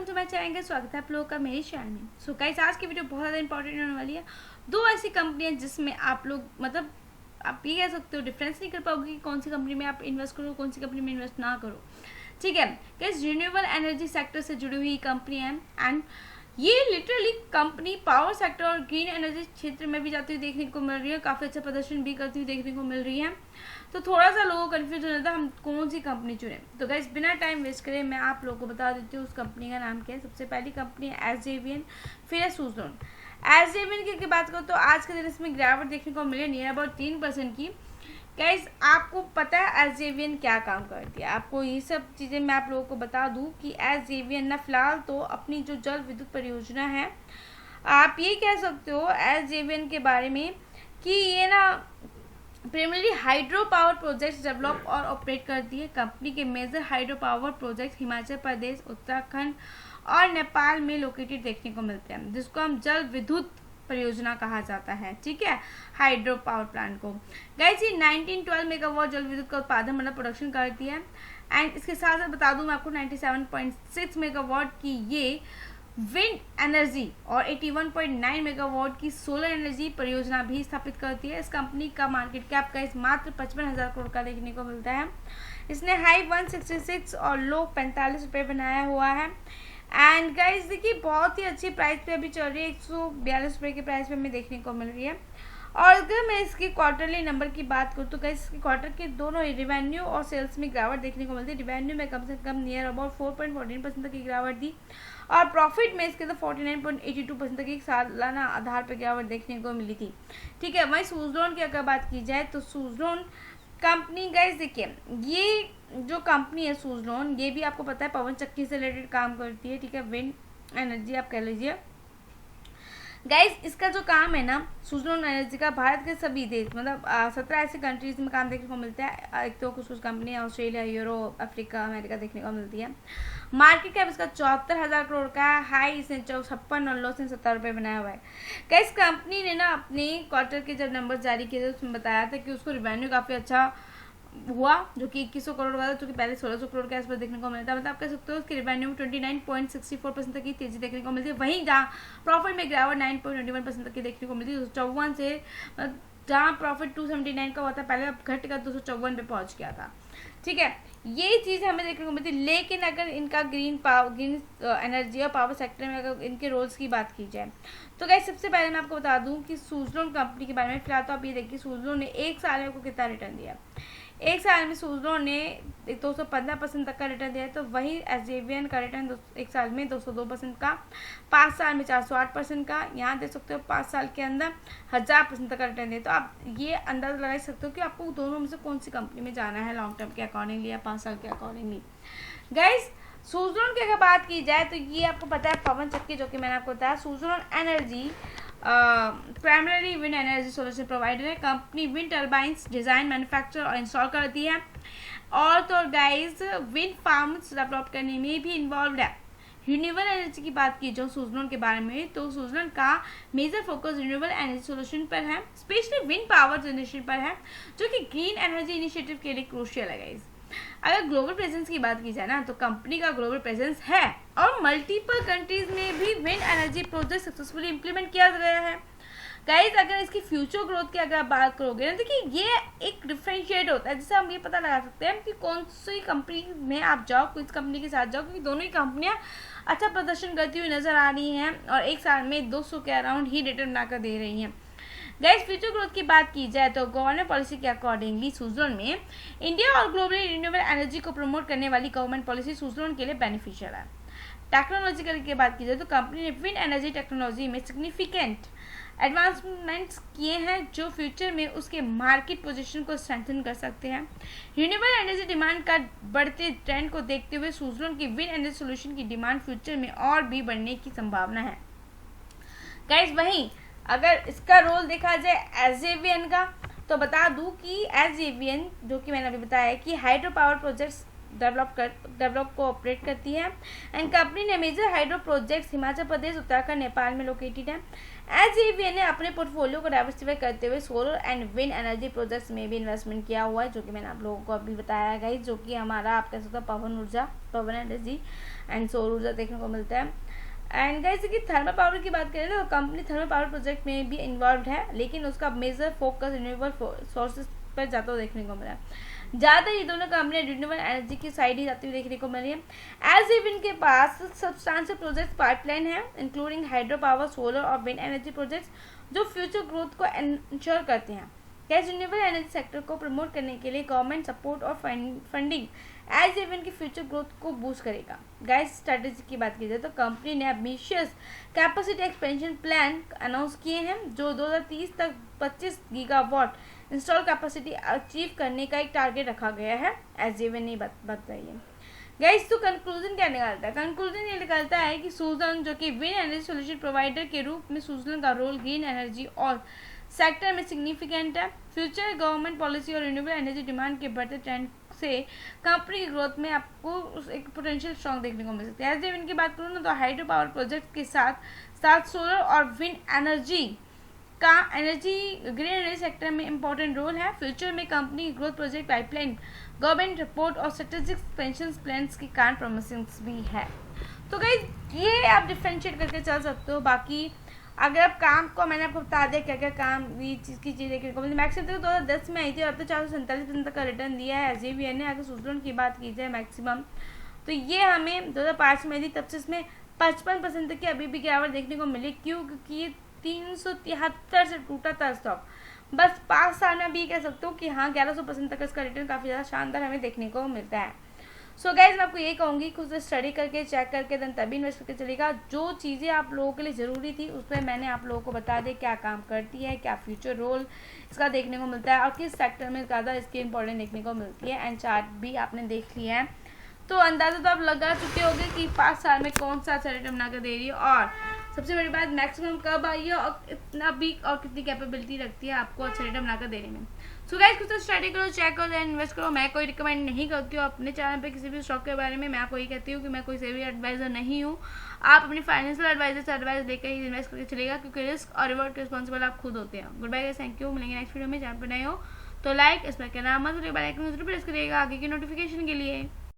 Welcome to my channel. स्वागत है आप लोगों का मेरे चैनल में। सो गाइस, आज की वीडियो बहुत ज़्यादा इंपॉर्टेंट होने वाली है। दो ऐसी कंपनियां जिसमें आप लोग मतलब आप ये कह सकते हो डिफरेंस नहीं कर पाओगे कि कौन सी कंपनी में आप इन्वेस्ट करो, कौन सी कंपनी में इन्वेस्ट ना करो। ठीक है गाइस, रिन्यूएबल एनर्जी सेक्टर से जुड़ी हुई कंपनी है एंड ये लिटरली कंपनी पावर सेक्टर और ग्रीन एनर्जी क्षेत्र में भी जाती हुई देखने को मिल रही है, काफ़ी अच्छा प्रदर्शन भी करती हुई देखने को मिल रही है। तो थोड़ा सा लोगों को कन्फ्यूज हो जाता है हम कौन सी कंपनी चुने। तो गाइस, बिना टाइम वेस्ट करे मैं आप लोगों को बता देती हूँ उस कंपनी का नाम क्या है। सबसे पहली कंपनी है एसजेवीएन, फिर है सुज़लोन। एसजेवीएन की बात करो तो आज के दिन इसमें गिरावट देखने को मिले नियर अबाउट 3% की। गाइस, आपको पता है एसजेवीएन क्या काम करती है? आपको ये सब चीज़ें मैं आप लोगों को बता दूं कि एसजेवीएन ना फिलहाल तो अपनी जो जल विद्युत परियोजना है, आप ये कह सकते हो एसजेवीएन के बारे में कि ये ना primary hydro power projects develop और ऑपरेट करती है। कंपनी के major hydro power project Himachal Pradesh, Uttarakhand और नेपाल में लोकेटेड देखने को मिलते हैं, जिसको हम जल विद्युत परियोजना कहा जाता है। ठीक है, हाइड्रो पावर प्लांट को। गाइस, ये 1912 मेगावाट जल विद्युत का उत्पादन मतलब प्रोडक्शन करती है एंड इसके साथ साथ बता दूं मैं आपको 97.6 मेगावाट की ये विंड एनर्जी और 81.9 मेगावाट की सोलर एनर्जी परियोजना भी स्थापित करती है। इस कंपनी का मार्केट कैप गाइस मात्र 55,000 करोड़ का देखने को मिलता है। इसने हाई 166 और लो 45 रुपये बनाया हुआ है एंड गाइस देखिए बहुत ही अच्छी प्राइस पे अभी चल रही है, 142 रुपये की प्राइस पे हमें देखने को मिल रही है। और अगर मैं इसकी क्वार्टरली नंबर की बात करूँ तो गाइस इसके क्वार्टर के दोनों रिवेन्यू और सेल्स में गिरावट देखने को मिलती है। रिवेन्यू में कम से कम नियर अबाउट 4.14% तक की गिरावट दी और प्रॉफिट में इसके तो 49.82% तक की सालाना आधार पर गिरावट देखने को मिली थी। ठीक है, वहीं सुज़लोन की अगर बात की जाए तो सुज़लोन कंपनी गाइस देखिए ये जो कंपनी है सुज़लोन, ये भी आपको पता है पवन चक्की से रिलेटेड काम करती है। ठीक है, विंड एनर्जी आप कह लीजिए। गाइस, इसका जो काम है ना सुज़लोन एनर्जी का, भारत के सभी देश मतलब 17 ऐसे कंट्रीज में काम देखने को मिलता है। एक तो कुछ company Australia, Europe, Africa, America देखने को मिलती है। मार्केट कैप इसका 74,000 करोड़ का है। हाई इसने 56 और लो से 70 रुपये बनाया हुआ है। गाइस, कंपनी ने ना अपने क्वार्टर के जब नंबर जारी किए थे उसमें बताया था कि उसको रिवेन्यू काफ़ी अच्छा हुआ, जो कि 2100 करोड़ का था, जो कि पहले 1600 करोड़ के आसपास देखने को मिला था। मतलब आप कह सकते हो उसके रिवेन्यू में 29.64% तक की तेजी देखने को मिलती है। वहीं जहाँ प्रॉफिट में गिरावट 9.21% तक की देखने को मिलती है। 254 से जहाँ प्रॉफिट 279 का हुआ था पहले, अब घट कर 254 पे पहुंच गया था। ठीक है, ये चीज़ हमें देखने को मिलती है। लेकिन अगर इनका ग्रीन एनर्जी और पावर सेक्टर में अगर इनके रोल्स की बात की जाए तो गाइस सबसे पहले मैं आपको बता दूं कि सुज़लोन कंपनी के बारे में। फिलहाल तो आप ये देखिए सुज़लोन ने एक साल में आपको कितना रिटर्न दिया। एक साल में सुज़लोन ने 215% तक का रिटर्न दिया है, तो वही एसजेवीएन का रिटर्न एक साल में 202% का, 5 साल में 408% का, यहाँ देख सकते हो 5 साल के अंदर 1000% तक का रिटर्न दिया। तो आप ये अंदाज़ा लगा सकते हो कि आपको दोनों में से कौन सी कंपनी में जाना है लॉन्ग टर्म के अकॉर्डिंगली या 5 साल के अकॉर्डिंगली। गाइस, सुज़लोन की अगर बात की जाए तो ये आपको पता है पवन चक्की, जो कि मैंने आपको बताया Suzlon energy primary wind energy solution provider है। Company wind turbines design, manufacture और इंस्टॉल करती है और तो गाइस विंड फार्म्स डेवलप करने में भी इन्वॉल्व है। रिन्यूएबल एनर्जी की बात की जो सुज़लोन के बारे में, तो सुज़लोन का major focus renewable energy solution पर है, स्पेशली विंड पावर जनरेशन पर है, जो कि ग्रीन एनर्जी इनिशिएटिव के लिए क्रूशियल है। गाइस, अगर ग्लोबल प्रेजेंस की बात की जाए ना तो कंपनी का ग्लोबल प्रेजेंस है और मल्टीपल कंट्रीज में भी wind energy project successfully implement किया गया है। गाइस, अगर इसकी फ्यूचर ग्रोथ की अगर आप बात करोगे ना, देखिए ये एक डिफरेंशिएट होता है, जिससे हम ये पता लगा सकते हैं कि कौन सी कंपनी में आप जाओ, किस कंपनी के साथ जाओ, क्योंकि दोनों ही कंपनियां अच्छा प्रदर्शन करती हुई नजर आ रही हैं और एक साल में 200 के अराउंड ही रिटर्न बनाकर दे रही हैं। गाइस, फ्यूचर ग्रोथ की बात की जाए तो गवर्नमेंट पॉलिसी के अकॉर्डिंगली सुज़लोन में इंडिया और ग्लोबली रिन्यूएबल एनर्जी को प्रमोट करने वाली गवर्नमेंट पॉलिसी सुज़लोन के लिए बेनिफिशियल है। टेक्नोलॉजिकल की बात की जाए तो कंपनी ने विंड एनर्जी टेक्नोलॉजी में सिग्निफिकेंट एडवांसमेंट्स किए हैं, जो फ्यूचर में उसके मार्केट पोजीशन को स्ट्रेंथन कर सकते हैं। रिन्यूएबल एनर्जी डिमांड का बढ़ते ट्रेंड को देखते हुए सुज़लोन की विंड एनर्जी सोल्यूशन की डिमांड फ्यूचर में और भी बढ़ने की संभावना है। गाइस, वहीं अगर इसका रोल देखा जाए एसजेवीएन का, तो बता दूं कि एसजेवीएन, जो कि मैंने अभी बताया कि हाइड्रो पावर प्रोजेक्ट्स डेवलप को ऑपरेट करती है। एंड कंपनी ने major hydro projects Himachal Pradesh, Uttarakhand, Nepal में लोकेटेड है। एसजेवीएन ने अपने पोर्टफोलियो को डाइवर्सिफाई करते हुए solar and wind energy projects में भी इन्वेस्टमेंट किया हुआ है, जो कि मैंने आप लोगों को अभी बताया गाइस, जो कि हमारा आप कह सकते हो पवन एनर्जी एंड सौर ऊर्जा देखने को मिलता है। एंड गाइस की थर्मल पावर की बात करें तो कंपनी थर्मल पावर प्रोजेक्ट में भी इन्वॉल्व है, लेकिन उसका मेजर फोकस रिन्यूएबल सोर्सेज पर जाता हुआ देखने को मिला है। ज़्यादातर ये दोनों कंपनियां रिन्यूएबल एनर्जी की साइड ही जाती हुई देखने को मिली है। एज इवन के पास सब्सटेंशियल प्रोजेक्ट पाइपलाइन है, इंक्लूडिंग हाइड्रो पावर, सोलर और विंड एनर्जी प्रोजेक्ट्स, जो फ्यूचर ग्रोथ को इंश्योर करते हैं। गैस रिन्यूएबल एनर्जी सेक्टर को प्रमोट करने के लिए गवर्नमेंट सपोर्ट और फंडिंग एज इवन की फ्यूचर ग्रोथ को बूस्ट करेगा। गैस स्ट्रेटेजी की बात की जाए तो कंपनी ने ambitious capacity expansion plan announce किए हैं, जो 2030 तक 25 गीगावाट इंस्टॉल कैपेसिटी अचीव करने का एक टारगेट रखा गया है, एज इवन नहीं बता रही है। गाइस तो कंक्लूजन क्या निकालता है? कंक्लूजन ये निकालता है कि सुजलन, जो कि विंड एनर्जी सोल्यूशन प्रोवाइडर के रूप में सुजलन का रोल ग्रीन एनर्जी और सेक्टर में सिग्निफिकेंट है। फ्यूचर गवर्नमेंट पॉलिसी और रिन्यूएबल एनर्जी डिमांड के बढ़ते ट्रेंड से कंपनी की ग्रोथ में आपको एक पोटेंशियल स्ट्रॉन्ग देखने को मिल सकती है। एज इवन की बात करूँ ना तो हाइड्रो पावर प्रोजेक्ट के साथ साथ सोलर और विंड एनर्जी का ग्रीन एनर्जी सेक्टर में इंपॉर्टेंट रोल है। फ्यूचर में company growth project pipeline, government report और स्ट्रेटेजिक पेंशन प्लान्स के कारण प्रॉमिसिंग भी है। तो गाइस ये आप डिफरेंशिएट करके चल सकते हो। बाकी अगर आप काम को मैंने आपको बता दिया क्या क्या काम ये चीज़ की चीज़ देखने को मिली। मैक्सिमम तो 2010 में आई थी और अब तो 447% तक का रिटर्न दिया है एसजेवीएन ने। अगर सुजलन की बात की जाए मैक्सिमम तो ये हमें 2005 में थी, तब से इसमें 55% तक की अभी भी गिरावट देखने को मिली। क्यों? क्योंकि ये 373 से टूटा था स्टॉक। बस 5 साल में भी कह सकते हो कि हाँ 1100% तक इसका रिटर्न काफ़ी ज़्यादा शानदार हमें देखने को मिलता है। सो गाइज मैं आपको यही कहूँगी खुद स्टडी करके चेक करके देन तभी इन्वेस्ट करके चलेगा। जो चीज़ें आप लोगों के लिए ज़रूरी थी उस पर मैंने आप लोगों को बता दिया, क्या काम करती है, क्या फ्यूचर रोल इसका देखने को मिलता है और किस सेक्टर में ज़्यादा इसकी इंपॉर्टेंट देखने को मिलती है। एंड चार्ट भी आपने देख लिया है तो अंदाज़ा तो आप लगा चुके होंगे कि 5 साल में कौन सा अच्छा रिटर्न बनाकर दे रही है और सबसे बड़ी बात मैक्सिमम कब आई है और इतना भी और कितनी कैपेबिलिटी रखती है आपको अच्छा रिटर्न बनाकर देने में। सो गाइस कुछ तो स्टडी करो, चेक करो, इन्वेस्ट करो। मैं कोई रिकमेंड नहीं करती हूँ अपने चैनल पे किसी भी स्टॉक के बारे में। मैं आपको ये कहती हूँ कि मैं कोई सेवी एडवाइजर नहीं हूँ। आप अपनी फाइनेंशियल एडवाइजर से एडवाइस लेकर ही इन्वेस्ट करके चलेगा, क्योंकि रिस्क और रिवॉर्ड के रिस्पॉन्सिबल आप खुद होते हैं। Good bye guys, thank you. मिलेंगे नेक्स्ट वीडियो में। चैनल पर नए हो तो लाइक, इसमें क्या नाम है, बेल आइकन जरूर प्रेस करिएगा आगे की नोटिफिकेशन के लिए।